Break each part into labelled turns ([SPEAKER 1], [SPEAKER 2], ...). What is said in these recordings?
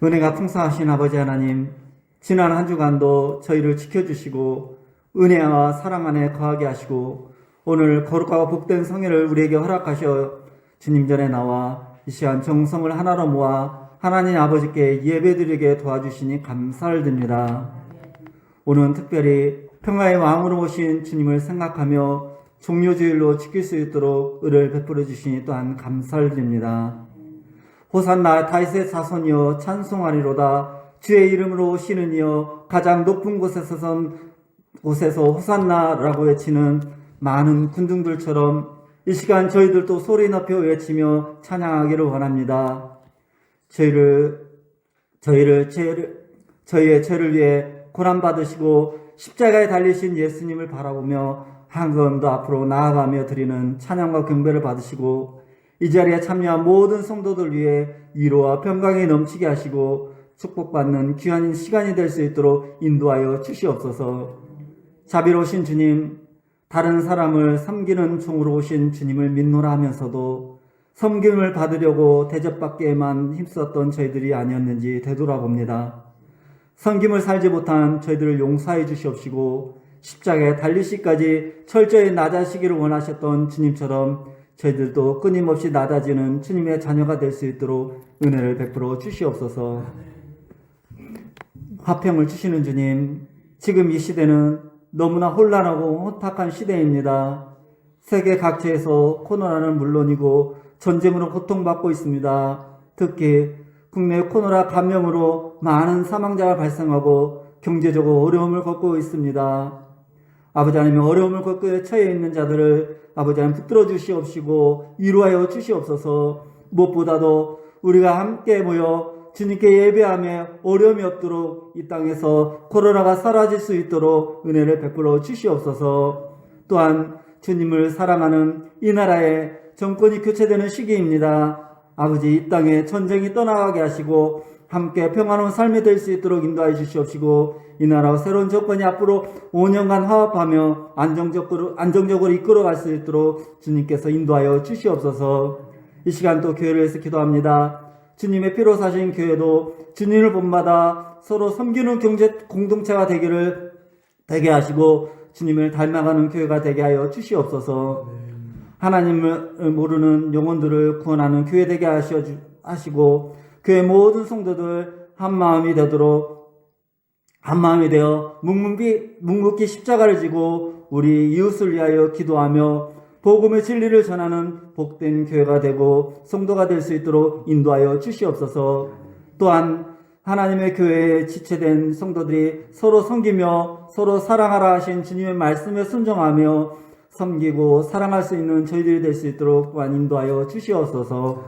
[SPEAKER 1] 은혜가 풍성하신 아버지 하나님, 지난 한 주간도 저희를 지켜주시고 은혜와 사랑 안에 거하게 하시고 오늘 거룩하고 복된 성회를 우리에게 허락하셔 주님 전에 나와 이 시간 정성을 하나로 모아 하나님 아버지께 예배드리게 도와주시니 감사를 드립니다. 오늘은 특별히 평화의 왕으로 오신 주님을 생각하며 종료주일로 지킬 수 있도록 은혜를 베풀어 주시니 또한 감사를 드립니다. 호산나 다윗의 자손이여 찬송하리로다. 주의 이름으로 오시는 이여 가장 높은 곳에서 호산나라고 외치는 많은 군중들처럼 이 시간 저희들도 소리 높여 외치며 찬양하기를 원합니다. 저희의 죄를 위해 고난받으시고 십자가에 달리신 예수님을 바라보며 한 걸음 더 앞으로 나아가며 드리는 찬양과 경배를 받으시고 이 자리에 참여한 모든 성도들 위해 위로와 평강이 넘치게 하시고 축복받는 귀한 시간이 될 수 있도록 인도하여 주시옵소서. 자비로우신 주님, 다른 사람을 섬기는 종으로 오신 주님을 믿노라 하면서도 섬김을 받으려고 대접받기에만 힘썼던 저희들이 아니었는지 되돌아봅니다. 섬김을 살지 못한 저희들을 용서해 주시옵시고 십자가에 달리시기까지 철저히 낮아지기를 원하셨던 주님처럼 저희들도 끊임없이 낮아지는 주님의 자녀가 될 수 있도록 은혜를 베풀어 주시옵소서. 화평을 주시는 주님, 지금 이 시대는 너무나 혼란하고 혼탁한 시대입니다. 세계 각지에서 코로나는 물론이고 전쟁으로 고통받고 있습니다. 특히 국내 코로나 감염으로 많은 사망자가 발생하고 경제적으로 어려움을 겪고 있습니다. 아버지 하나님, 어려움을 겪고 처해 있는 자들을 아버지 하나님 붙들어 주시옵시고 위로하여 주시옵소서. 무엇보다도 우리가 함께 모여 주님께 예배하며 어려움이 없도록 이 땅에서 코로나가 사라질 수 있도록 은혜를 베풀어 주시옵소서. 또한 주님을 사랑하는 이 나라의 정권이 교체되는 시기입니다. 아버지, 이 땅에 전쟁이 떠나가게 하시고 함께 평화로운 삶이 될 수 있도록 인도하여 주시옵시고 이 나라와 새로운 정권이 앞으로 5년간 화합하며 안정적으로 이끌어갈 수 있도록 주님께서 인도하여 주시옵소서. 이 시간 또 교회를 위해서 기도합니다. 주님의 피로 사신 교회도 주님을 본받아 서로 섬기는 공동체가 되게 하시고 주님을 닮아가는 교회가 되게 하여 주시옵소서. 하나님을 모르는 영혼들을 구원하는 교회 되게 하시고 교회 모든 성도들 한 마음이 되어 묵묵히 십자가를 지고 우리 이웃을 위하여 기도하며 복음의 진리를 전하는 복된 교회가 되고 성도가 될 수 있도록 인도하여 주시옵소서. 또한 하나님의 교회에 지체된 성도들이 서로 섬기며 서로 사랑하라 하신 주님의 말씀에 순종하며 섬기고 사랑할 수 있는 저희들이 될 수 있도록 또한 인도하여 주시옵소서.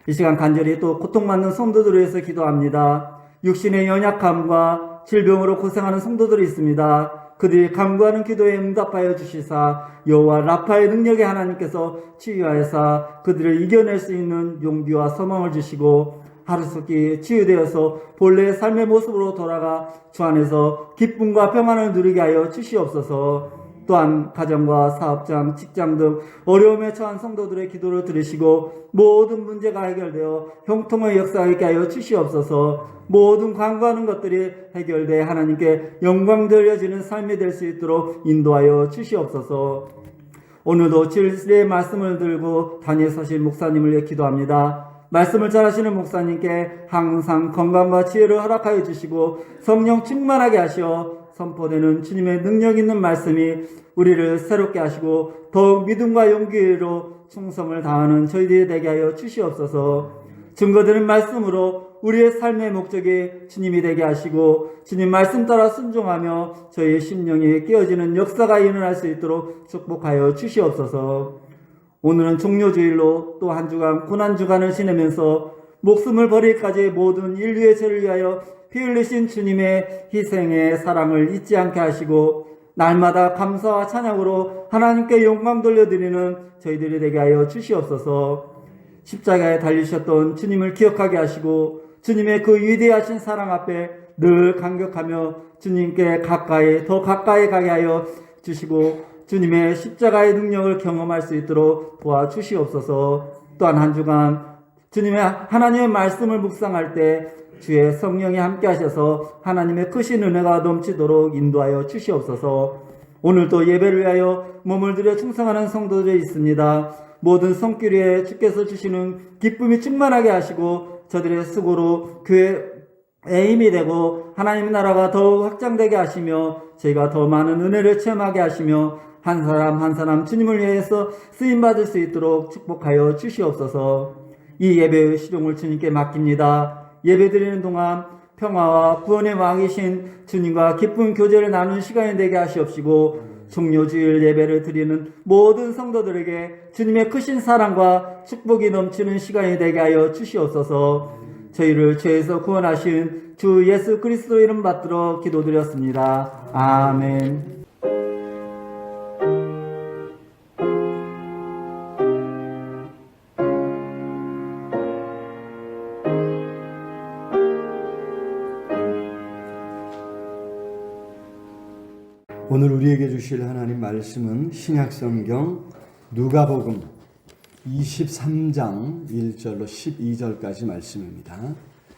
[SPEAKER 1] 이 시간 간절히 또 고통받는 성도들을 위해서 기도합니다. 육신의 연약함과 질병으로 고생하는 성도들이 있습니다. 그들이 간구하는 기도에 응답하여 주시사 여호와 라파의 능력의 하나님께서 치유하여사 그들을 이겨낼 수 있는 용기와 소망을 주시고 하루속히 치유되어서 본래의 삶의 모습으로 돌아가 주 안에서 기쁨과 평안을 누리게 하여 주시옵소서. 또한 가정과 사업장, 직장 등 어려움에 처한 성도들의 기도를 들으시고 모든 문제가 해결되어 형통의 역사가 있게 하여 주시옵소서. 모든 간구하는 것들이 해결되어 하나님께 영광 돌려지는 삶이 될 수 있도록 인도하여 주시옵소서. 오늘도 진리의 말씀을 들고 단위에 서신 목사님을 위해 기도합니다. 말씀을 잘하시는 목사님께 항상 건강과 지혜를 허락하여 주시고 성령 충만하게 하시어 선포되는 주님의 능력 있는 말씀이 우리를 새롭게 하시고 더욱 믿음과 용기로 충성을 다하는 저희들이 되게 하여 주시옵소서. 증거되는 말씀으로 우리의 삶의 목적이 주님이 되게 하시고 주님 말씀 따라 순종하며 저희의 심령이 깨어지는 역사가 일어날 수 있도록 축복하여 주시옵소서. 오늘은 종료주일로 또 한 주간 고난주간을 지내면서 목숨을 버릴까지 모든 인류의 죄를 위하여 피 흘리신 주님의 희생의 사랑을 잊지 않게 하시고 날마다 감사와 찬양으로 하나님께 영광 돌려드리는 저희들이 되게 하여 주시옵소서. 십자가에 달리셨던 주님을 기억하게 하시고 주님의 그 위대하신 사랑 앞에 늘 감격하며 주님께 더 가까이 가게 하여 주시고 주님의 십자가의 능력을 경험할 수 있도록 도와주시옵소서. 또한 한 주간 주님의 하나님의 말씀을 묵상할 때 주의 성령이 함께 하셔서 하나님의 크신 은혜가 넘치도록 인도하여 주시옵소서. 오늘도 예배를 위하여 몸을 들여 충성하는 성도들이 있습니다. 모든 손길 위에 주께서 주시는 기쁨이 충만하게 하시고 저들의 수고로 교회에 힘이 되고 하나님의 나라가 더욱 확장되게 하시며 저희가 더 많은 은혜를 체험하게 하시며 한 사람 한 사람 주님을 위해서 쓰임받을 수 있도록 축복하여 주시옵소서. 이 예배의 시종을 주님께 맡깁니다. 예배드리는 동안 평화와 구원의 왕이신 주님과 기쁜 교제를 나누는 시간이 되게 하시옵시고 종료주일 예배를 드리는 모든 성도들에게 주님의 크신 사랑과 축복이 넘치는 시간이 되게 하여 주시옵소서. 저희를 죄에서 구원하신 주 예수 그리스도 이름 받들어 기도드렸습니다. 아멘.
[SPEAKER 2] 오늘 우리에게 주실 하나님 말씀은 신약성경 누가복음 23장 1절로 12절까지 말씀입니다.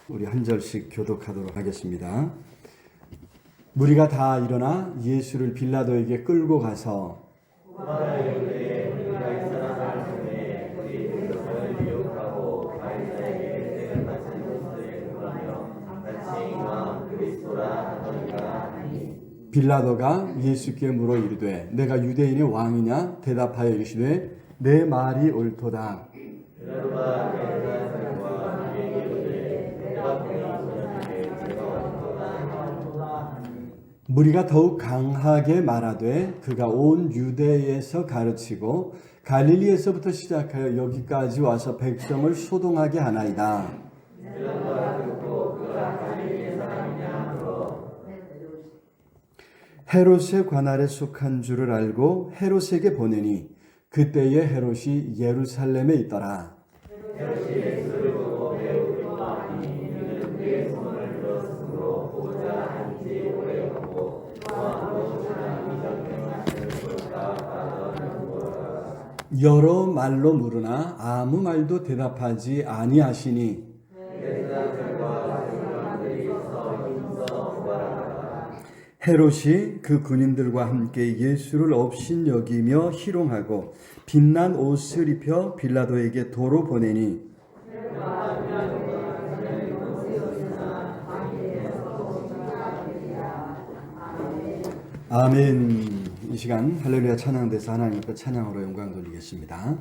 [SPEAKER 2] 우리 한 절씩 교독하도록 하겠습니다. 무리가 다 일어나 예수를 빌라도에게 끌고 가서 빌라도가 예수께 물어 이르되 내가 유대인의 왕이냐? 대답하여 이르시되 내 말이 옳도다. 무리가 더욱 강하게 말하되 그가 온 유대에서 가르치고 갈릴리에서부터 시작하여 여기까지 와서 백성을 소동하게 하나이다. 헤롯의 관할에 속한 줄을 알고 헤롯에게 보내니 그때에 헤롯이 예루살렘에 있더라. 여러 말로 물으나 아무 말도 대답하지 아니하시니 헤롯이 그 군인들과 함께 예수를 업신여기며 희롱하고 빛난 옷을 입혀 빌라도에게 도로 보내니 아멘. 이 시간 할렐루야 찬양대사 하나님 앞에 찬양으로 영광 돌리겠습니다.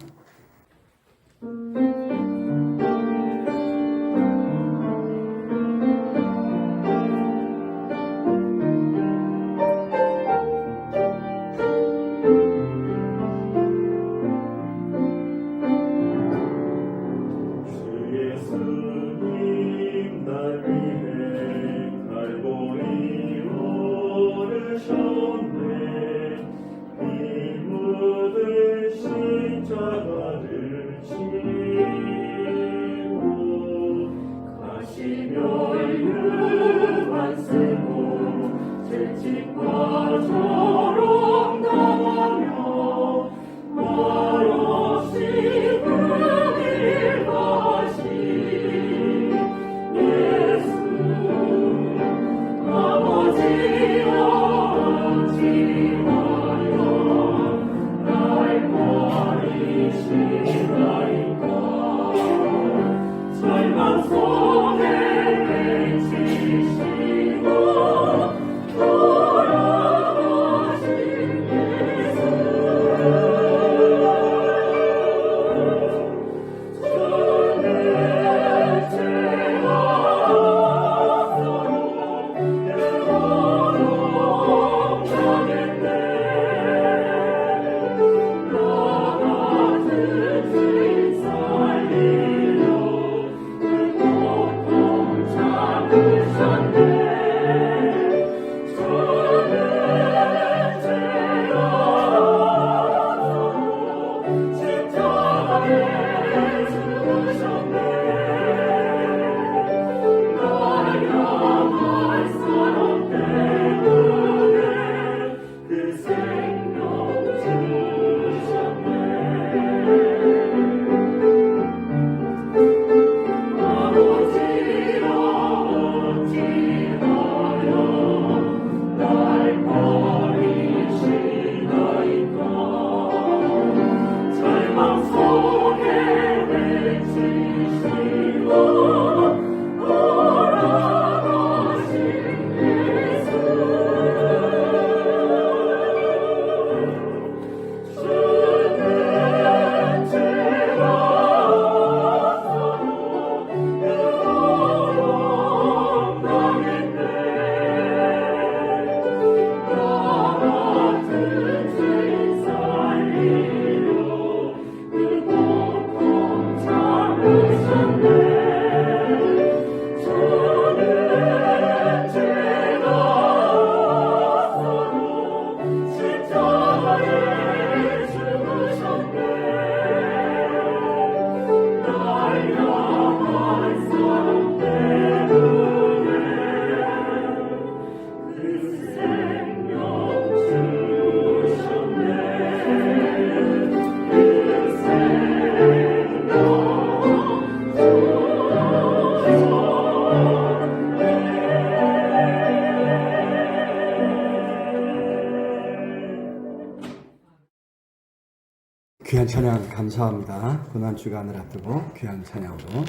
[SPEAKER 2] 귀한 찬양 감사합니다. 고난주간을 앞두고 귀한 찬양으로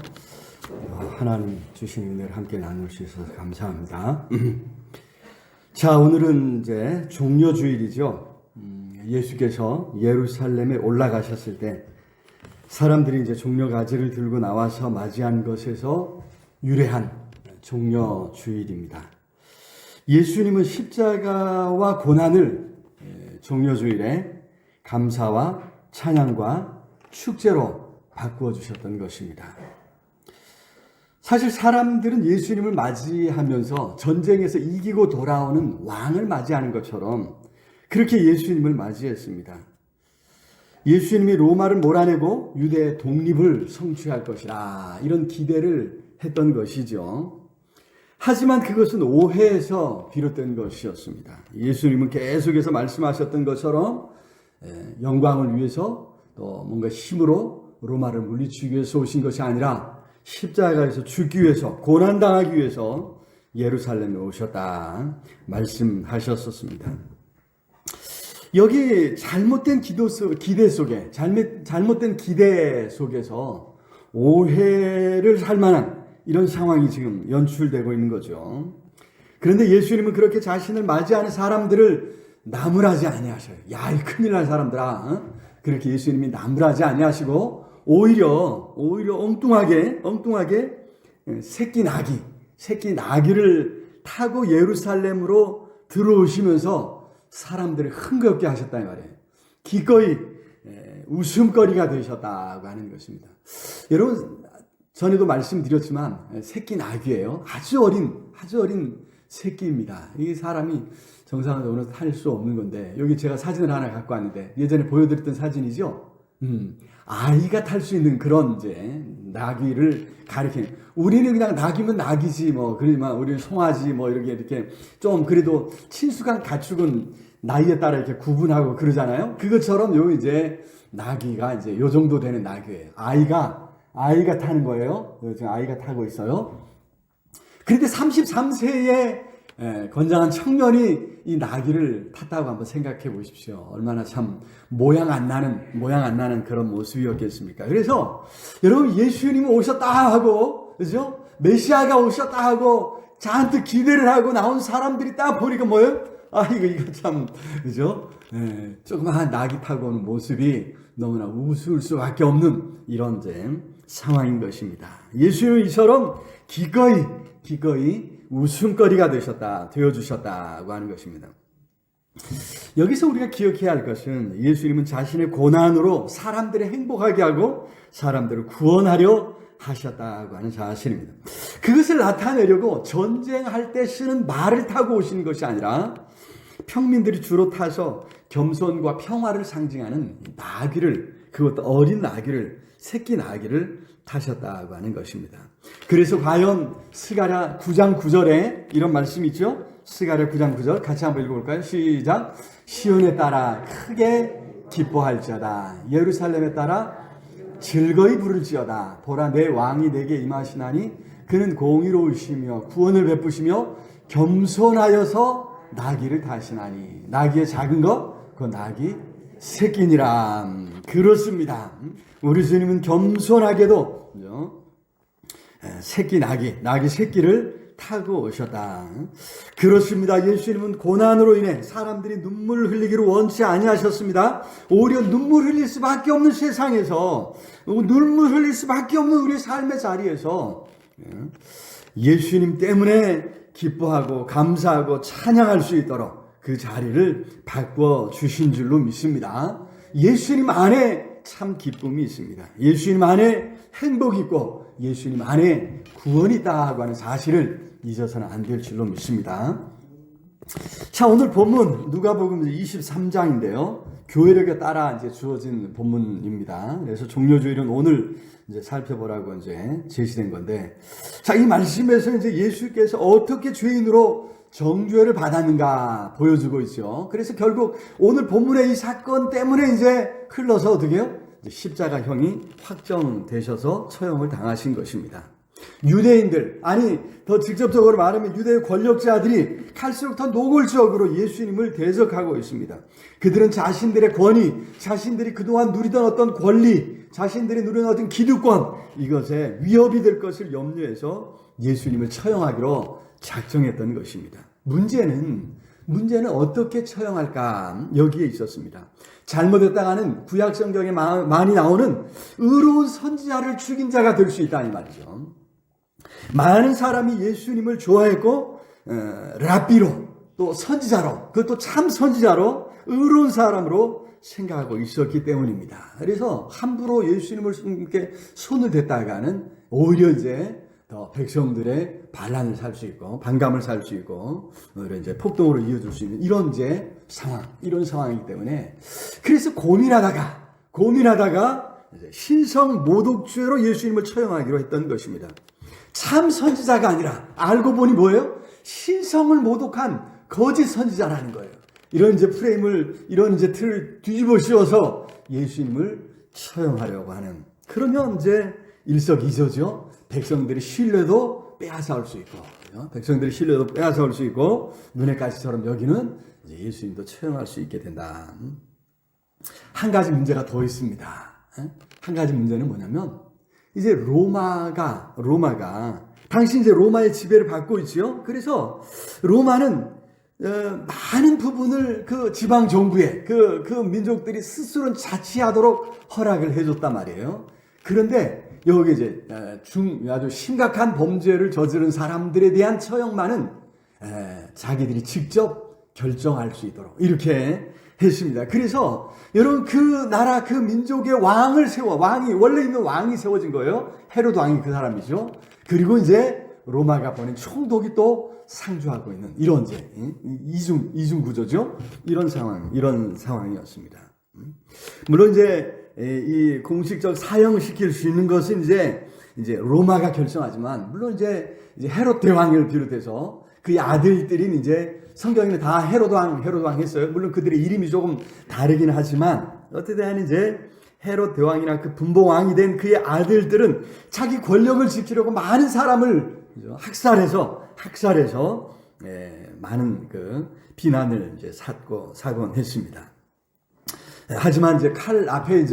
[SPEAKER 2] 하나님 주신 은혜를 함께 나눌 수 있어서 감사합니다. 자, 오늘은 이제 종려주일이죠. 예수께서 예루살렘에 올라가셨을 때 사람들이 이제 종려가지를 들고 나와서 맞이한 것에서 유래한 종려주일입니다. 예수님은 십자가와 고난을 종려주일에 감사와 찬양과 축제로 바꾸어 주셨던 것입니다. 사실 사람들은 예수님을 맞이하면서 전쟁에서 이기고 돌아오는 왕을 맞이하는 것처럼 그렇게 예수님을 맞이했습니다. 예수님이 로마를 몰아내고 유대의 독립을 성취할 것이라 이런 기대를 했던 것이죠. 하지만 그것은 오해에서 비롯된 것이었습니다. 예수님은 계속해서 말씀하셨던 것처럼 영광을 위해서 또 뭔가 힘으로 로마를 물리치기 위해서 오신 것이 아니라 십자가에서 죽기 위해서 고난당하기 위해서 예루살렘에 오셨다 말씀하셨었습니다. 여기 잘못된 잘못된 기대 속에서 오해를 살 만한 이런 상황이 지금 연출되고 있는 거죠. 그런데 예수님은 그렇게 자신을 맞이하는 사람들을 나무라지 아니하셔요. 야, 이 큰일 날 사람들아. 그렇게 예수님이 나무라지 아니하시고 오히려 엉뚱하게 새끼 나귀를 타고 예루살렘으로 들어오시면서 사람들을 흥겹게 하셨다 이 말이에요. 기꺼이 웃음거리가 되셨다고 하는 것입니다. 여러분, 전에도 말씀드렸지만 새끼 나귀예요. 아주 어린 새끼입니다. 이 사람이 정상적으로 탈 수 없는 건데, 여기 제가 사진을 하나 갖고 왔는데 예전에 보여드렸던 사진이죠. 아이가 탈 수 있는 그런 이제 나귀를 가리키는. 우리는 그냥 나귀면 나귀지 뭐, 그러지만 우리는 송아지 뭐 이렇게 좀 그래도 친숙한 가축은 나이에 따라 이렇게 구분하고 그러잖아요. 그것처럼 요 이제 나귀가 이제 요 정도 되는 나귀예요. 아이가 타는 거예요. 지금 아이가 타고 있어요. 그런데 33세의 건장한 청년이 이 나귀를 탔다고 한번 생각해 보십시오. 얼마나 참 모양 안 나는 그런 모습이었겠습니까? 그래서 여러분, 예수님이 오셨다 하고, 그죠? 메시아가 오셨다 하고 잔뜩 기대를 하고 나온 사람들이 딱 보니까 뭐예요? 아, 이거 참, 그죠? 조그마한 나귀 타고 오는 모습이 너무나 우스울 수밖에 없는 이런 이제 상황인 것입니다. 예수님은 이처럼 기꺼이 웃음거리가 되어주셨다고 하는 것입니다. 여기서 우리가 기억해야 할 것은 예수님은 자신의 고난으로 사람들을 행복하게 하고 사람들을 구원하려 하셨다고 하는 사실입니다. 그것을 나타내려고 전쟁할 때 쓰는 말을 타고 오신 것이 아니라 평민들이 주로 타서 겸손과 평화를 상징하는 나귀를, 그것도 어린 나귀를, 새끼 나귀를 타셨다고 하는 것입니다. 그래서 과연 스가랴 9장 9절에 이런 말씀이 있죠. 스가랴 9장 9절 같이 한번 읽어볼까요? 시작. 시온에 따라 크게 기뻐할지어다. 예루살렘에 따라 즐거이 부를지어다. 보라, 내 왕이 내게 임하시나니 그는 공의로우시며 구원을 베푸시며 겸손하여서 나귀를 타시나니. 나귀의 작은 것, 그 나귀 새끼니라. 그렇습니다. 우리 주님은 겸손하게도 새끼 나귀 새끼를 타고 오셨다. 그렇습니다. 예수님은 고난으로 인해 사람들이 눈물을 흘리기를 원치 아니하셨습니다. 오히려 눈물 흘릴 수밖에 없는 세상에서, 눈물 흘릴 수밖에 없는 우리의 삶의 자리에서 예수님 때문에 기뻐하고 감사하고 찬양할 수 있도록 그 자리를 바꿔 주신 줄로 믿습니다. 예수님 안에 참 기쁨이 있습니다. 예수님 안에 행복이 있고 예수님 안에 구원이 있다고 하는 사실을 잊어서는 안 될 줄로 믿습니다. 자, 오늘 본문 누가복음 23장인데요. 교회력에 따라 이제 주어진 본문입니다. 그래서 종려주일은 오늘 이제 살펴보라고 이제 제시된 건데, 자, 이 말씀에서 이제 예수께서 어떻게 죄인으로 정죄를 받았는가 보여주고 있죠. 그래서 결국 오늘 본문의 이 사건 때문에 이제 흘러서 어떻게 해요? 십자가형이 확정되셔서 처형을 당하신 것입니다. 유대인들, 아니 더 직접적으로 말하면 유대 권력자들이 갈수록 더 노골적으로 예수님을 대적하고 있습니다. 그들은 자신들의 권위, 자신들이 그동안 누리던 어떤 권리, 자신들이 누리던 어떤 기득권, 이것에 위협이 될 것을 염려해서 예수님을 처형하기로 작정했던 것입니다. 문제는 어떻게 처형할까 여기에 있었습니다. 잘못했다가는 구약 성경에 많이 나오는 의로운 선지자를 죽인 자가 될 수 있다 이 말이죠. 많은 사람이 예수님을 좋아했고 랍비로 또 선지자로, 그것도 참 선지자로 의로운 사람으로 생각하고 있었기 때문입니다. 그래서 함부로 예수님을 이렇게 손을 댔다가는 오히려 이제 더 백성들의 반란을 살 수 있고 반감을 살 수 있고 오히려 이제 폭동으로 이어질 수 있는 이런 상황이기 때문에 그래서 고민하다가 이제 신성 모독죄로 예수님을 처형하기로 했던 것입니다. 참 선지자가 아니라 알고 보니 뭐예요? 신성을 모독한 거짓 선지자라는 거예요. 이런 이제 프레임을, 이런 이제 틀을 뒤집어 씌워서 예수님을 처형하려고 하는. 그러면 이제 일석이조죠. 백성들의 신뢰도 빼앗아올 수 있고, 백성들의 신뢰도 빼앗아올 수 있고, 눈의 가시처럼 여기는 이제 예수님도 처형할 수 있게 된다. 한 가지 문제가 더 있습니다. 한 가지 문제는 뭐냐면, 이제 로마가 당시 이제 로마의 지배를 받고 있지요. 그래서 로마는 많은 부분을 그 지방 정부에 그 민족들이 스스로 자치하도록 허락을 해줬단 말이에요. 그런데 여기 이제 아주 심각한 범죄를 저지른 사람들에 대한 처형만은 자기들이 직접 결정할 수 있도록 이렇게 했습니다. 그래서 여러분 그 나라 그 민족의 왕이 원래 있는 왕이 세워진 거예요. 헤롯 왕이 그 사람이죠. 그리고 이제 로마가 보낸 총독이 또 상주하고 있는 이런 이제 이중 구조죠. 이런 상황이었습니다. 물론 이제 이 공식적 사형시킬 수 있는 것은 이제 로마가 결정하지만 물론 이제 헤롯 대왕을 비롯해서 그의 아들들인 이제 성경에는 다 헤롯 왕 했어요. 물론 그들의 이름이 조금 다르긴 하지만 어쨌든 이제 헤롯 대왕이나 그 분봉왕이 된 그의 아들들은 자기 권력을 지키려고 많은 사람을 학살해서 많은 그 비난을 이제 사곤 했습니다. 하지만 이제 칼 앞에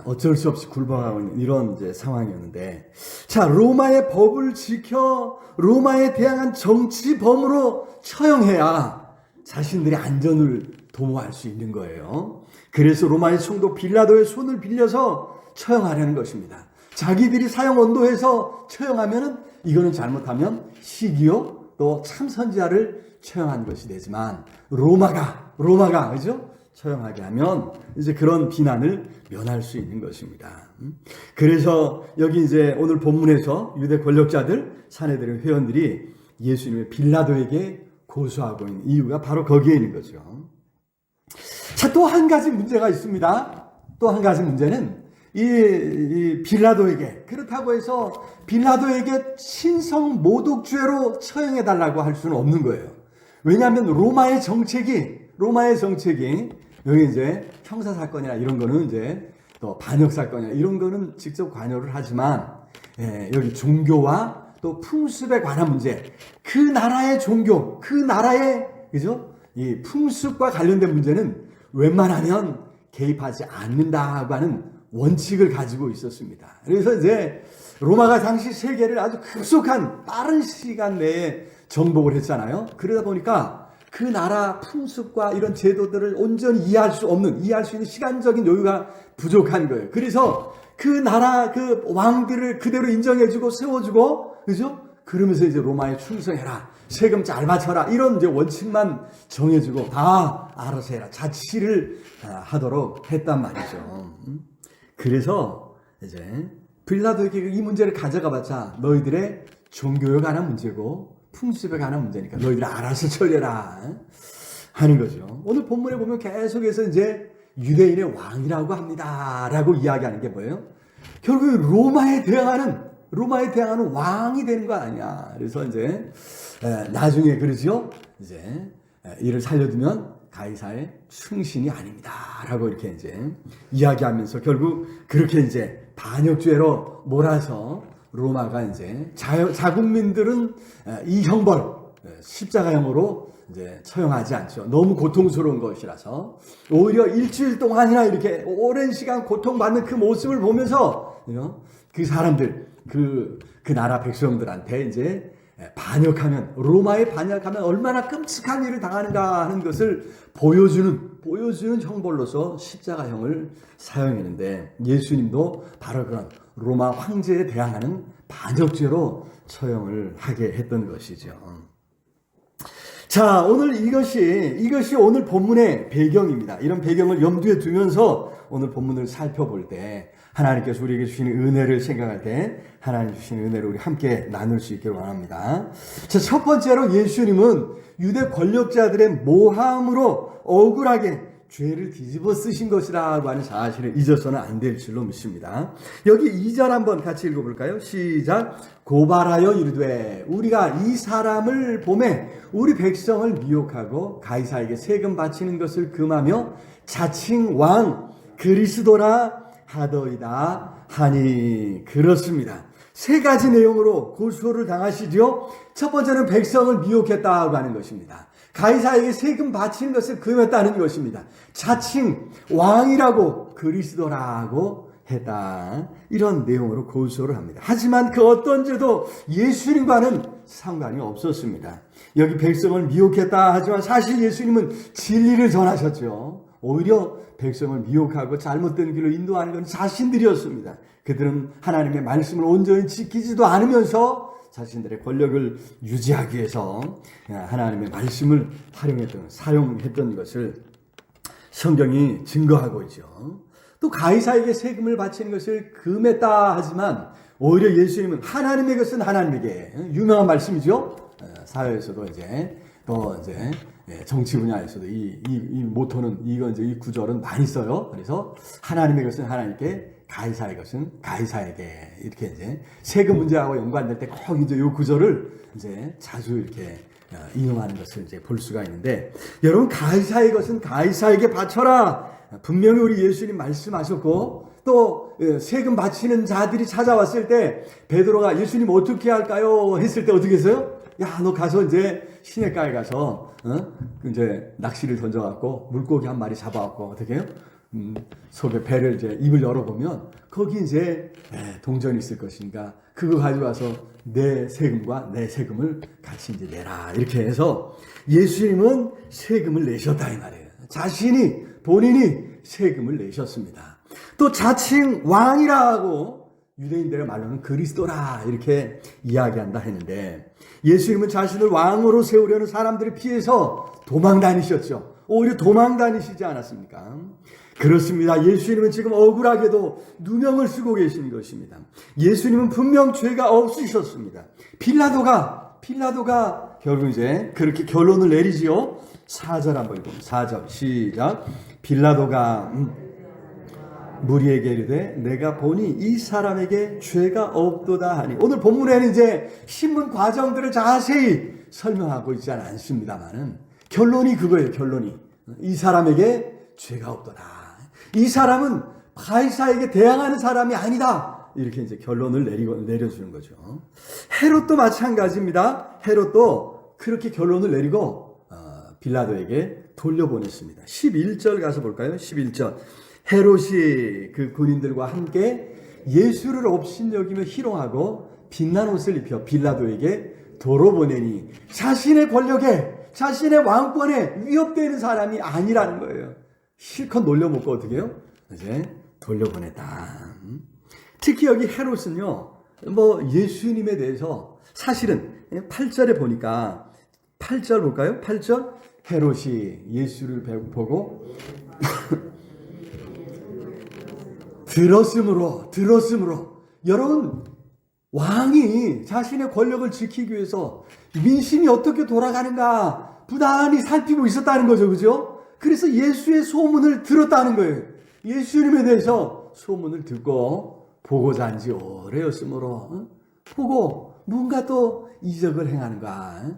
[SPEAKER 2] 어쩔 수 없이 굴복하고 있는 이런 이제 상황이었는데, 자, 로마의 법을 지켜 로마에 대항한 정치범으로 처형해야 자신들의 안전을 도모할 수 있는 거예요. 그래서 로마의 총독 빌라도의 손을 빌려서 처형하려는 것입니다. 자기들이 사형 언도해서 처형하면은 이거는 잘못하면 시기요 또 참선지자를 처형한 것이 되지만 로마가 그죠? 처형하게 하면 이제 그런 비난을 면할 수 있는 것입니다. 그래서 여기 이제 오늘 본문에서 유대 권력자들, 사내들의 회원들이 예수님을 빌라도에게 고소하고 있는 이유가 바로 거기에 있는 거죠. 자, 또 한 가지 문제가 있습니다. 또 한 가지 문제는 이 빌라도에게, 그렇다고 해서 빌라도에게 신성 모독죄로 처형해 달라고 할 수는 없는 거예요. 왜냐하면 로마의 정책이 여기 이제 형사 사건이나 이런 거는 이제 또 반역 사건이나 이런 거는 직접 관여를 하지만 여기 종교와 또 풍습에 관한 문제, 그 나라의 종교, 그 나라의 그죠? 이 풍습과 관련된 문제는 웬만하면 개입하지 않는다고 하는 원칙을 가지고 있었습니다. 그래서 이제 로마가 당시 세계를 아주 급속한 빠른 시간 내에 정복을 했잖아요. 그러다 보니까 그 나라 풍습과 이런 제도들을 온전히 이해할 수 있는 시간적인 여유가 부족한 거예요. 그래서 그 나라 그 왕들을 그대로 인정해주고 세워주고, 그죠? 그러면서 이제 로마에 충성해라, 세금 잘 바쳐라, 이런 이제 원칙만 정해주고 다 알아서 해라, 자치를 하도록 했단 말이죠. 그래서 이제 빌라도에게 이 문제를 가져가봤자 너희들의 종교에 관한 문제고 풍습에 관한 문제니까 너희들 알아서 처리해라 하는 거죠. 오늘 본문에 보면 계속해서 이제 유대인의 왕이라고 합니다라고 이야기하는 게 뭐예요? 결국 로마에 대항하는 로마에 대항하는 왕이 되는 거 아니야. 그래서 이제 나중에 그러죠. 이제 이를 살려두면 가이사의 충신이 아닙니다라고 이렇게 이제 이야기하면서 결국 그렇게 이제 반역죄로 몰아서 로마가 이제 자국민들은 이 형벌 십자가형으로 이제 처형하지 않죠. 너무 고통스러운 것이라서 오히려 일주일 동안이나 이렇게 오랜 시간 고통받는 그 모습을 보면서 그 사람들 그 나라 백성들한테 이제 반역하면 로마에 반역하면 얼마나 끔찍한 일을 당하는가 하는 것을 보여주는 형벌로서 십자가형을 사용했는데 예수님도 바로 그런 로마 황제에 대항하는 반역죄로 처형을 하게 했던 것이죠. 자, 오늘 이것이 오늘 본문의 배경입니다. 이런 배경을 염두에 두면서 오늘 본문을 살펴볼 때 하나님께서 우리에게 주시는 은혜를 생각할 때 하나님 주시는 은혜를 우리 함께 나눌 수 있기를 원합니다. 자, 첫 번째로 예수님은 유대 권력자들의 모함으로 억울하게 죄를 뒤집어 쓰신 것이라고 하는 사실을 잊어서는 안 될 줄로 믿습니다. 여기 2절 한번 같이 읽어볼까요? 시작. 고발하여 이르되 우리가 이 사람을 보매 우리 백성을 미혹하고 가이사에게 세금 바치는 것을 금하며 자칭 왕 그리스도라 하더이다 하니. 그렇습니다. 세 가지 내용으로 고소를 당하시죠. 첫 번째는 백성을 미혹했다고 하는 것입니다. 가이사에게 세금 바치는 것을 금했다는 것입니다. 자칭 왕이라고 그리스도라고 했다. 이런 내용으로 고소를 합니다. 하지만 그 어떤 죄도 예수님과는 상관이 없었습니다. 여기 백성을 미혹했다 하지만 사실 예수님은 진리를 전하셨죠. 오히려 백성을 미혹하고 잘못된 길로 인도하는 건 자신들이었습니다. 그들은 하나님의 말씀을 온전히 지키지도 않으면서 자신들의 권력을 유지하기 위해서 하나님의 말씀을 사용했던 것을 성경이 증거하고 있죠. 또 가이사에게 세금을 바치는 것을 금했다 하지만 오히려 예수님은 하나님의 것은 하나님에게, 유명한 말씀이죠. 사회에서도 또 정치 분야에서도 이 모토는 이 구절은 많이 써요. 그래서 하나님의 것은 하나님께, 가이사의 것은 가이사에게, 이렇게 세금 문제하고 연관될 때 꼭 이 구절을 자주 이렇게 인용하는 것을 볼 수가 있는데, 여러분, 가이사의 것은 가이사에게 바쳐라. 분명히 우리 예수님 말씀하셨고, 또 세금 바치는 자들이 찾아왔을 때 베드로가 예수님 어떻게 할까요? 했을 때 어떻게 했어요? 야, 너 가서 시냇가에 가서 낚시를 던져갖고 물고기 한 마리 잡아갖고 어떻게 해요? 속에 배를 입을 열어보면 거기 동전이 있을 것이니까 그거 가져와서 내 세금과 내 세금을 같이 내라. 이렇게 해서 예수님은 세금을 내셨다 이 말이에요. 본인이 세금을 내셨습니다. 또 자칭 왕이라고 유대인들의 말로는 그리스도라 이렇게 이야기한다 했는데, 예수님은 자신을 왕으로 세우려는 사람들을 피해서 도망 다니셨죠. 오히려 도망 다니시지 않았습니까? 그렇습니다. 예수님은 지금 억울하게도 누명을 쓰고 계신 것입니다. 예수님은 분명 죄가 없으셨습니다. 빌라도가 결국 그렇게 결론을 내리지요. 4절 한번 읽어보면 4절 시작. 빌라도가 무리에게 이르되 내가 보니 이 사람에게 죄가 없도다 하니. 오늘 본문에는 신문 과정들을 자세히 설명하고 있지 않습니다만은 결론이 그거예요. 결론이 이 사람에게 죄가 없도다. 이 사람은 가이사에게 대항하는 사람이 아니다. 이렇게 결론을 내려주는 거죠. 헤롯도 마찬가지입니다. 헤롯도 그렇게 결론을 내리고 빌라도에게 돌려보냈습니다. 11절 가서 볼까요? 11절. 헤롯이 그 군인들과 함께 예수를 업신여기며 희롱하고 빛난 옷을 입혀 빌라도에게 도로 보내니 자신의 권력에, 자신의 왕권에 위협되는 사람이 아니라는 거예요. 실컷 놀려먹고 어떻게 해요? 돌려보냈다. 특히 여기 헤롯은요, 예수님에 대해서 사실은 8절에 보니까 8절 볼까요? 8절. 헤롯이 예수를 보고 들었으므로 여러분, 왕이 자신의 권력을 지키기 위해서 민심이 어떻게 돌아가는가 부단히 살피고 있었다는 거죠. 그죠? 그래서 예수의 소문을 들었다는 거예요. 예수님에 대해서 소문을 듣고 보고자 한지 오래였으므로 보고 뭔가 또 이적을 행하는가.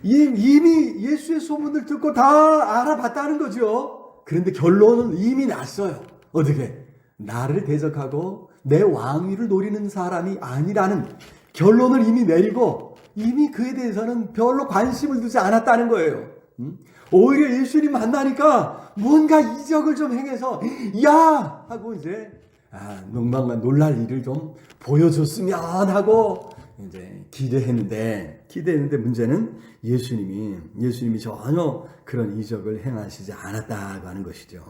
[SPEAKER 2] 이미 예수의 소문을 듣고 다 알아봤다는 거죠. 그런데 결론은 이미 났어요. 어떻게? 나를 대적하고 내 왕위를 노리는 사람이 아니라는 결론을 이미 내리고 이미 그에 대해서는 별로 관심을 두지 않았다는 거예요. 오히려 예수님 만나니까 뭔가 이적을 좀 행해서 야! 하고 이제 농방만 놀랄 일을 좀 보여줬으면 하고 이제 기대했는데 문제는 예수님이 전혀 그런 이적을 행하시지 않았다고 하는 것이죠.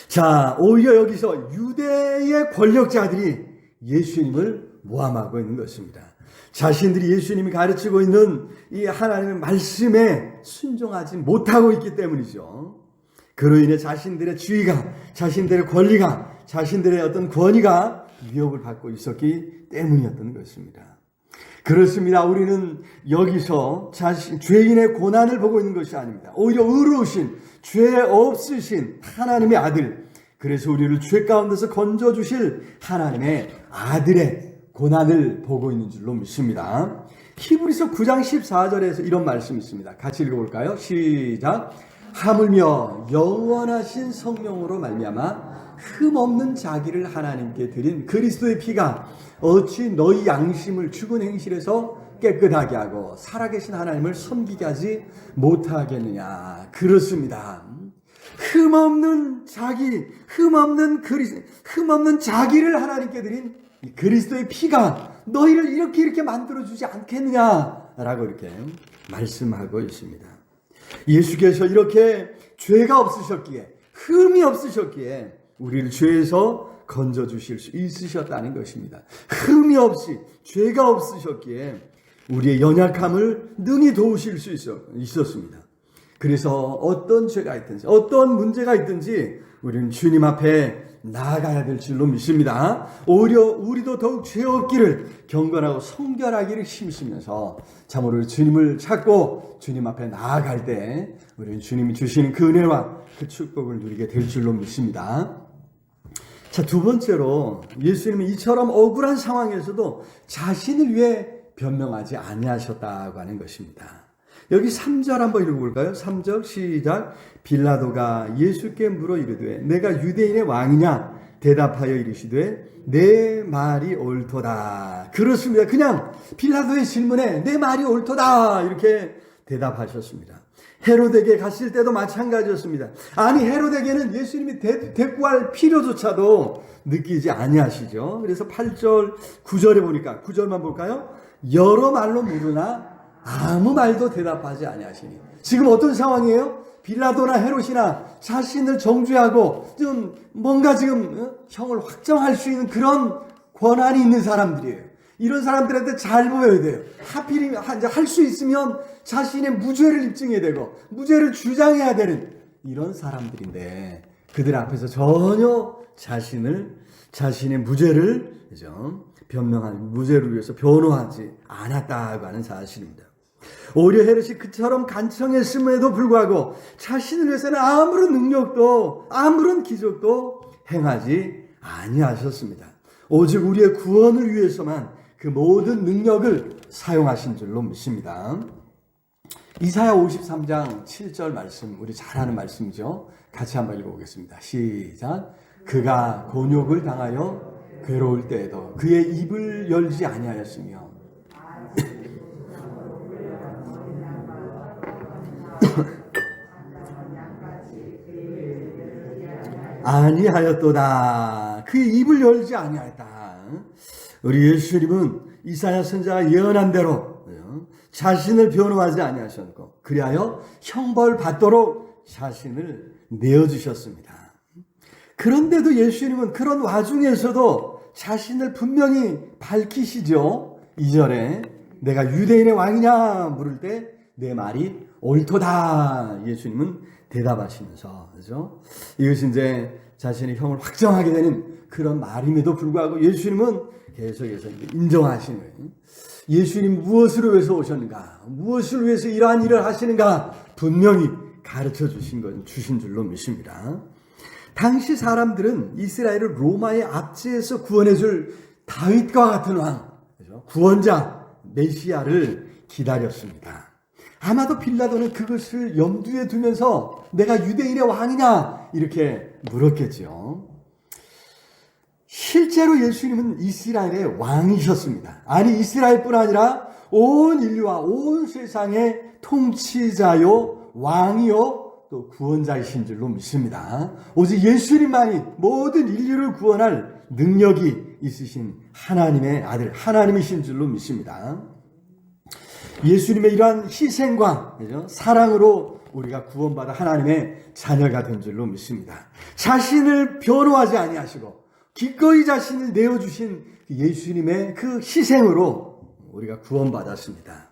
[SPEAKER 2] 자, 오히려 여기서 유대의 권력자들이 예수님을 모함하고 있는 것입니다. 자신들이 예수님이 가르치고 있는 이 하나님의 말씀에 순종하지 못하고 있기 때문이죠. 그로 인해 자신들의 지위가, 자신들의 권리가, 자신들의 어떤 권위가 위협을 받고 있었기 때문이었던 것입니다. 그렇습니다. 우리는 여기서 죄인의 고난을 보고 있는 것이 아닙니다. 오히려 의로우신, 죄 없으신 하나님의 아들, 그래서 우리를 죄 가운데서 건져주실 하나님의 아들의 고난을 보고 있는 줄로 믿습니다. 히브리서 9장 14절에서 이런 말씀이 있습니다. 같이 읽어볼까요? 시작. 하물며 영원하신 성령으로 말미암아 흠없는 자기를 하나님께 드린 그리스도의 피가 어찌 너희 양심을 죽은 행실에서 깨끗하게 하고 살아계신 하나님을 섬기게 하지 못하겠느냐. 그렇습니다. 흠없는 자기를 하나님께 드린 그리스도의 피가 너희를 이렇게 만들어주지 않겠느냐라고 이렇게 말씀하고 있습니다. 예수께서 이렇게 죄가 없으셨기에, 흠이 없으셨기에 우리를 죄에서 건져주실 수 있으셨다는 것입니다. 흠이 없이, 죄가 없으셨기에 우리의 연약함을 능히 도우실 수 있었습니다. 그래서 어떤 죄가 있든지, 어떤 문제가 있든지 우리는 주님 앞에 나아가야 될 줄로 믿습니다. 오히려 우리도 더욱 죄 없기를, 경건하고 성결하기를 힘쓰면서 참으로 주님을 찾고 주님 앞에 나아갈 때 우리는 주님이 주시는 그 은혜와 그 축복을 누리게 될 줄로 믿습니다. 자, 두 번째로 예수님은 이처럼 억울한 상황에서도 자신을 위해 변명하지 아니하셨다고 하는 것입니다. 여기 3절 한번 읽어볼까요? 3절 시작. 빌라도가 예수께 물어 이르되 내가 유대인의 왕이냐? 대답하여 이르시되 내 말이 옳도다. 그렇습니다. 그냥 빌라도의 질문에 내 말이 옳도다 이렇게 대답하셨습니다. 헤로데게 갔을 때도 마찬가지였습니다. 아니, 헤로데게는 예수님이 대꾸할 필요조차도 느끼지 아니하시죠. 그래서 8절 9절에 보니까 9절만 볼까요? 여러 말로 물으나 아무 말도 대답하지 아니하시니. 지금 어떤 상황이에요? 빌라도나 헤롯이나 자신을 정죄하고 좀 뭔가 지금 형을 확정할 수 있는 그런 권한이 있는 사람들이에요. 이런 사람들한테 잘 보여야 돼요. 하필이면 할 수 있으면 자신의 무죄를 입증해야 되고 무죄를 주장해야 되는 이런 사람들인데 그들 앞에서 전혀 자신의 무죄를 변명하는, 무죄를 위해서 변호하지 않았다고 하는 사실입니다. 오히려 헤롯이 그처럼 간청했음에도 불구하고 자신을 위해서는 아무런 능력도 아무런 기적도 행하지 아니하셨습니다. 오직 우리의 구원을 위해서만 그 모든 능력을 사용하신 줄로 믿습니다. 이사야 53장 7절 말씀, 우리 잘 아는 말씀이죠. 같이 한번 읽어보겠습니다. 시작. 그가 곤욕을 당하여 괴로울 때에도 그의 입을 열지 아니하였으며 아니하였도다. 그의 입을 열지 아니하였다. 우리 예수님은 이사야 선지자가 예언한 대로 자신을 변호하지 아니하셨고 그리하여 형벌 받도록 자신을 내어주셨습니다. 그런데도 예수님은 그런 와중에서도 자신을 분명히 밝히시죠. 2절에 내가 유대인의 왕이냐 물을 때 내 말이 옳도다. 예수님은 대답하시면서, 그죠? 이것이 이제 자신의 형을 확정하게 되는 그런 말임에도 불구하고 예수님은 계속해서 인정하시는 거예요. 예수님 무엇을 위해서 오셨는가? 무엇을 위해서 이러한 일을 하시는가? 분명히 가르쳐 주신 줄로 믿습니다. 당시 사람들은 이스라엘을 로마의 압제에서 구원해 줄 다윗과 같은 왕, 그죠? 구원자 메시아를 기다렸습니다. 아마도 빌라도는 그것을 염두에 두면서 내가 유대인의 왕이냐 이렇게 물었겠죠. 실제로 예수님은 이스라엘의 왕이셨습니다. 아니 이스라엘뿐 아니라 온 인류와 온 세상의 통치자요 왕이요 또 구원자이신 줄로 믿습니다. 오직 예수님만이 모든 인류를 구원할 능력이 있으신 하나님의 아들, 하나님이신 줄로 믿습니다. 예수님의 이러한 희생과 사랑으로 우리가 구원받아 하나님의 자녀가 된 줄로 믿습니다. 자신을 변호하지 아니하시고 기꺼이 자신을 내어주신 예수님의 그 희생으로 우리가 구원받았습니다.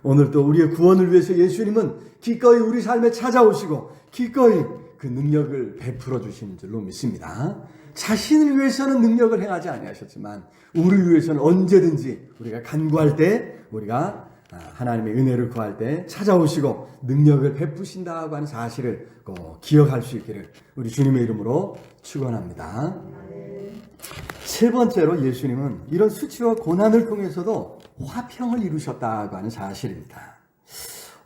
[SPEAKER 2] 오늘 또 우리의 구원을 위해서 예수님은 기꺼이 우리 삶에 찾아오시고 기꺼이 그 능력을 베풀어 주시는 줄로 믿습니다. 자신을 위해서는 능력을 행하지 아니하셨지만 우리를 위해서는 언제든지 우리가 간구할 때 우리가 하나님의 은혜를 구할 때 찾아오시고 능력을 베푸신다고 하는 사실을 꼭 기억할 수 있기를 우리 주님의 이름으로 축원합니다. 세 번째로 예수님은 이런 수치와 고난을 통해서도 화평을 이루셨다고 하는 사실입니다.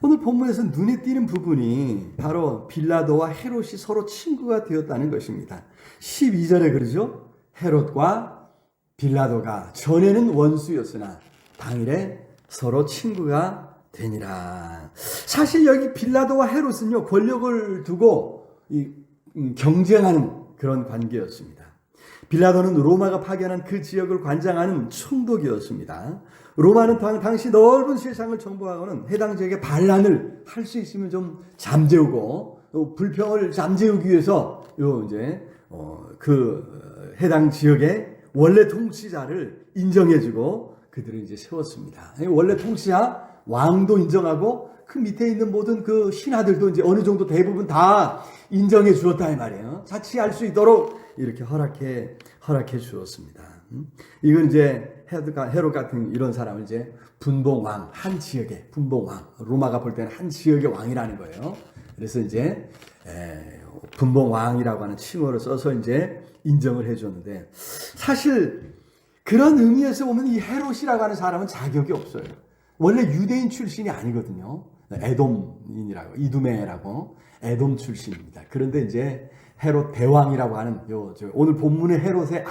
[SPEAKER 2] 오늘 본문에서 눈에 띄는 부분이 바로 빌라도와 헤롯이 서로 친구가 되었다는 것입니다. 12절에 그러죠. 헤롯과 빌라도가 전에는 원수였으나 당일에 서로 친구가 되니라. 사실 여기 빌라도와 헤롯은요 권력을 두고 경쟁하는 그런 관계였습니다. 빌라도는 로마가 파견한 그 지역을 관장하는 총독이었습니다. 로마는 당시 넓은 세상을 정복하고는 해당 지역에 반란을 할 수 있으면 좀 잠재우고 불평을 잠재우기 위해서 해당 지역의 원래 통치자를 인정해주고 그들을 이제 세웠습니다. 원래 통치자 왕도 인정하고 그 밑에 있는 모든 그 신하들도 이제 어느 정도 대부분 다 인정해 주었다 이 말이에요. 자치할 수 있도록 이렇게 허락해 주었습니다. 이건 이제 헤롯 같은 이런 사람을 이제 분봉왕, 한 지역의 분봉왕, 로마가 볼 때는 한 지역의 왕이라는 거예요. 그래서 이제 분봉왕이라고 하는 칭호를 써서 이제 인정을 해줬는데 사실 그런 의미에서 보면 이 헤롯이라고 하는 사람은 자격이 없어요. 원래 유대인 출신이 아니거든요. 에돔인이라고, 이두메라고 에돔 출신입니다. 그런데 이제 헤롯 대왕이라고 하는 오늘 본문의 헤롯의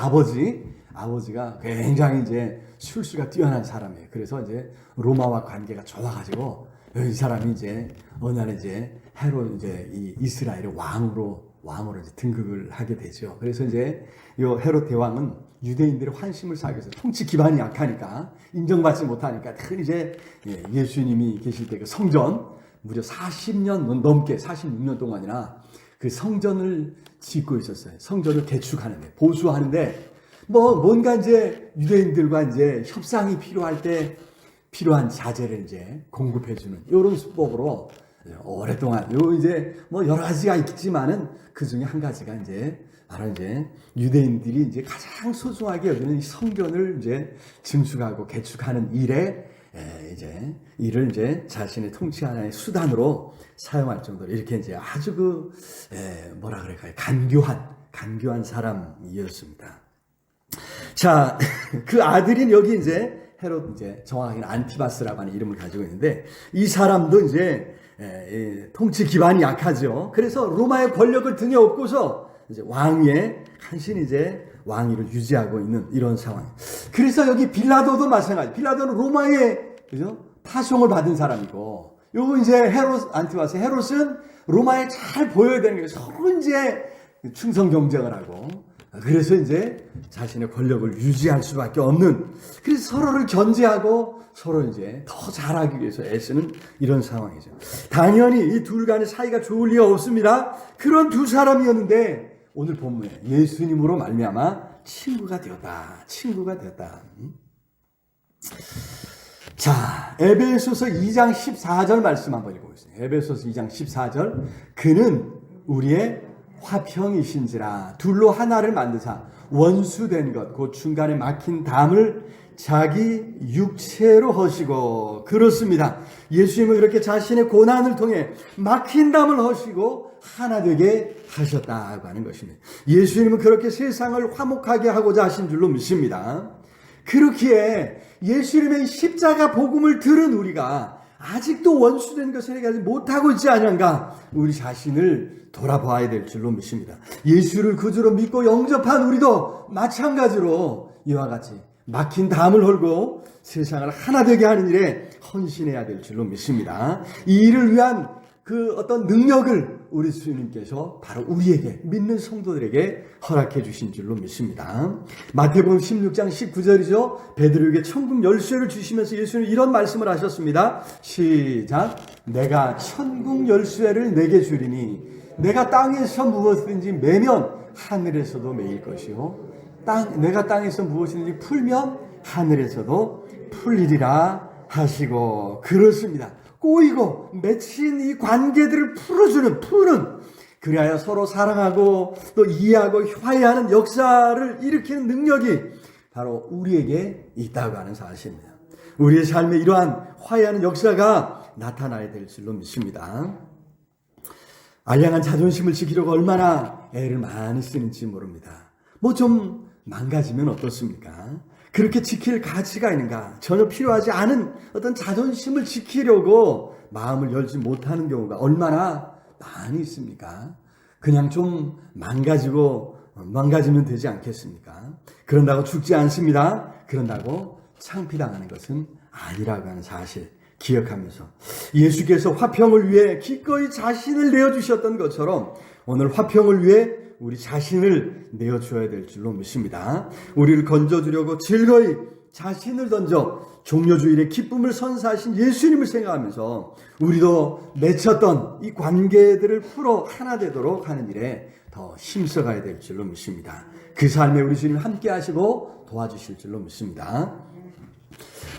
[SPEAKER 2] 아버지가 굉장히 이제 술수가 뛰어난 사람이에요. 그래서 이제 로마와 관계가 좋아가지고 이 사람이 이제 어느 날 이제 헤롯 이제 이 이스라엘의 왕으로 이제 등극을 하게 되죠. 그래서 이제 이 헤롯 대왕은 유대인들의 환심을 사기 위해서 통치 기반이 약하니까 인정받지 못하니까 큰 이제 예수님이 계실 때 그 성전 무려 40년 넘게 46년 동안이나 그 성전을 짓고 있었어요. 성전을 개축하는데 보수하는데 뭔가 이제 유대인들과 이제 협상이 필요할 때 필요한 자재를 이제 공급해주는 이런 수법으로 오랫동안 이제 여러 가지가 있지만은 그 중에 한 가지가 이제 바로 이제 유대인들이 이제 가장 소중하게 여기는 이 성전을 이제 증축하고 개축하는 이를 이제 자신의 통치 하나의 수단으로 사용할 정도로 이렇게 이제 아주 간교한 사람이었습니다. 자, 그 아들인 여기 이제 헤롯 정확히는 안티바스라고 하는 이름을 가지고 있는데 이 사람도 이제 통치 기반이 약하죠. 그래서 로마의 권력을 등에 업고서 이제 왕위에 간신히 이제 왕위를 유지하고 있는 이런 상황. 그래서 여기 빌라도도 마찬가지. 빌라도는 로마의 파송을 받은 사람이고, 요거 이제 안티바스 헤롯은 로마에 잘 보여야 되는 게 서로 이제 충성 경쟁을 하고, 그래서 이제 자신의 권력을 유지할 수밖에 없는, 그래서 서로를 견제하고 서로 이제 더 잘하기 위해서 애쓰는 이런 상황이죠. 당연히 이 둘 간의 사이가 좋을 리가 없습니다. 그런 두 사람이었는데 오늘 본문에 예수님으로 말미암아 친구가 되었다. 자, 에베소서 2장 14절 말씀 한번 읽어보겠습니다. 에베소서 2장 14절. 그는 우리의 화평이신지라 둘로 하나를 만드사 원수된 것 곧 중간에 막힌 담을 자기 육체로 허시고. 그렇습니다. 예수님은 그렇게 자신의 고난을 통해 막힌 담을 허시고 하나 되게 하셨다고 하는 것입니다. 예수님은 그렇게 세상을 화목하게 하고자 하신 줄로 믿습니다. 그렇기에 예수님의 십자가 복음을 들은 우리가 아직도 원수된 것을 해결하지 못하고 있지 않은가, 우리 자신을 돌아봐야 될 줄로 믿습니다. 예수를 구주로 믿고 영접한 우리도 마찬가지로 이와 같이 막힌 담을 헐고 세상을 하나 되게 하는 일에 헌신해야 될 줄로 믿습니다. 이 일을 위한 그 어떤 능력을 우리 주님께서 바로 우리에게, 믿는 성도들에게 허락해 주신 줄로 믿습니다. 마태복음 16장 19절이죠. 베드로에게 천국 열쇠를 주시면서 예수는 이런 말씀을 하셨습니다. 시작. 내가 천국 열쇠를 내게 주리니 내가 땅에서 무엇이든지 매면 하늘에서도 매일 것이요 내가 땅에서 무엇이든지 풀면 하늘에서도 풀리리라 하시고, 그렇습니다. 꼬이고 맺힌 이 관계들을 푸는, 그래야 서로 사랑하고 또 이해하고 화해하는 역사를 일으키는 능력이 바로 우리에게 있다고 하는 사실입니다. 우리의 삶에 이러한 화해하는 역사가 나타나야 될 줄로 믿습니다. 알량한 자존심을 지키려고 얼마나 애를 많이 쓰는지 모릅니다. 뭐 좀 망가지면 어떻습니까? 그렇게 지킬 가치가 있는가? 전혀 필요하지 않은 어떤 자존심을 지키려고 마음을 열지 못하는 경우가 얼마나 많이 있습니까? 그냥 좀 망가지면 되지 않겠습니까? 그런다고 죽지 않습니다. 그런다고 창피당하는 것은 아니라고 하는 사실 기억하면서, 예수께서 화평을 위해 기꺼이 자신을 내어주셨던 것처럼 오늘 화평을 위해 우리 자신을 내어주어야 될 줄로 믿습니다. 우리를 건져주려고 즐거이 자신을 던져 종려주일의 기쁨을 선사하신 예수님을 생각하면서 우리도 맺혔던 이 관계들을 풀어 하나 되도록 하는 일에 더 힘써가야 될 줄로 믿습니다. 그 삶에 우리 주님 함께 하시고 도와주실 줄로 믿습니다.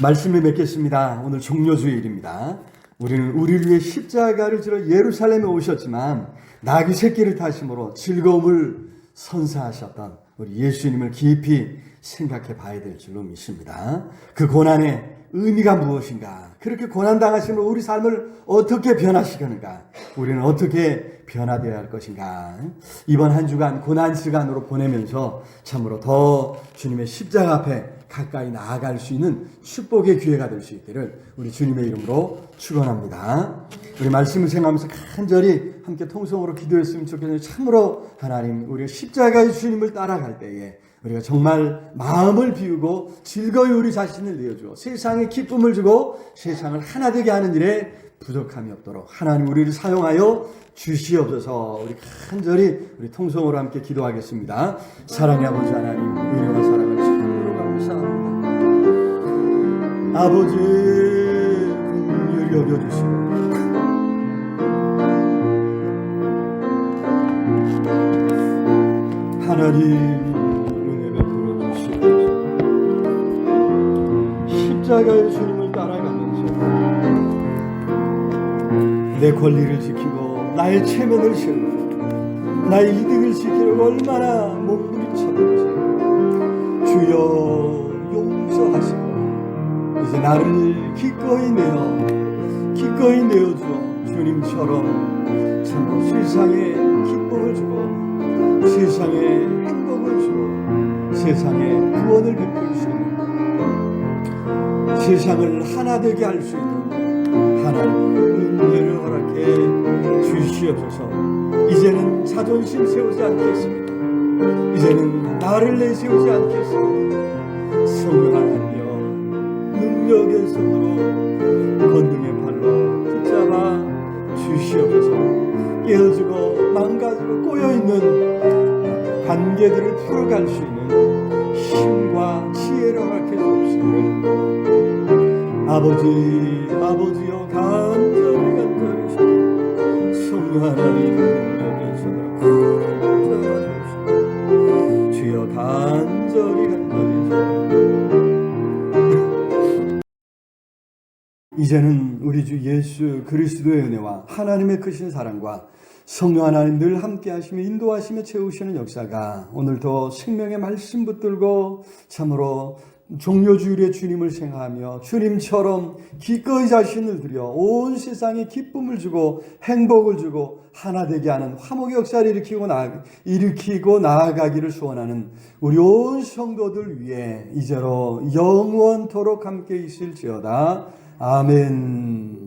[SPEAKER 2] 말씀을 맺겠습니다. 오늘 종려주일입니다. 우리는 우리를 위해 십자가를 지러 예루살렘에 오셨지만 나귀 새끼를 타심으로 즐거움을 선사하셨던 우리 예수님을 깊이 생각해 봐야 될 줄로 믿습니다. 그 고난의 의미가 무엇인가? 그렇게 고난당하심으로 우리 삶을 어떻게 변화시키는가? 우리는 어떻게 변화되어야 할 것인가? 이번 한 주간 고난 시간으로 보내면서 참으로 더 주님의 십자가 앞에 가까이 나아갈 수 있는 축복의 기회가 될 수 있기를 우리 주님의 이름으로 축원합니다. 우리 말씀을 생각하면서 간절히 함께 통성으로 기도했으면 좋겠는데, 참으로 하나님, 우리가 십자가의 주님을 따라갈 때에 우리가 정말 마음을 비우고 즐거이 우리 자신을 내어주어 세상에 기쁨을 주고 세상을 하나 되게 하는 일에 부족함이 없도록 하나님 우리를 사용하여 주시옵소서. 우리 간절히 우리 통성으로 함께 기도하겠습니다. 사랑의 아버지 하나님, 은혜와 사랑을 참으로 감사합니다. 아버지 긍휼히 여겨주시고 하나님 십자가의 주님을 따라가면서 내 권리를 지키고 나의 체면을 세우고 나의 이득을 지키려고 얼마나 몸부림쳤는지 주여 용서하시고 이제 나를 기꺼이 내어주어 주님처럼 참 세상에 기쁨을 주고 세상에 행복을 주고 세상에 구원을 베풀 수 있는, 세상을 하나 되게 할 수 있는 하나님의 은혜를 허락해 주시옵소서. 이제는 자존심 세우지 않겠습니다. 이제는 나를 내세우지 않겠습니다. 성령 하나님여, 능력의 손으로 권능의 발로 붙잡아 주시옵소서. 깨어지고 망가지고 꼬여있는 관계들을 풀어갈 수 있는 힘과 지혜를 허락해 주옵시기를 아버지여 간절히 성령 하나님 능력의 손으로 붙잡아 주옵시고 주여 간절히 이제는 우리 주 예수 그리스도의 은혜와 하나님의 크신 사랑과 성령 하나님 늘 함께 하시며 인도하시며 채우시는 역사가 오늘도 생명의 말씀 붙들고 참으로 종려주일의 주님을 생각하며 주님처럼 기꺼이 자신을 들여 온 세상에 기쁨을 주고 행복을 주고 하나 되게 하는 화목의 역사를 일으키고 나아가기를 소원하는 우리 온 성도들 위해 이제로 영원토록 함께 있을지어다. 아멘.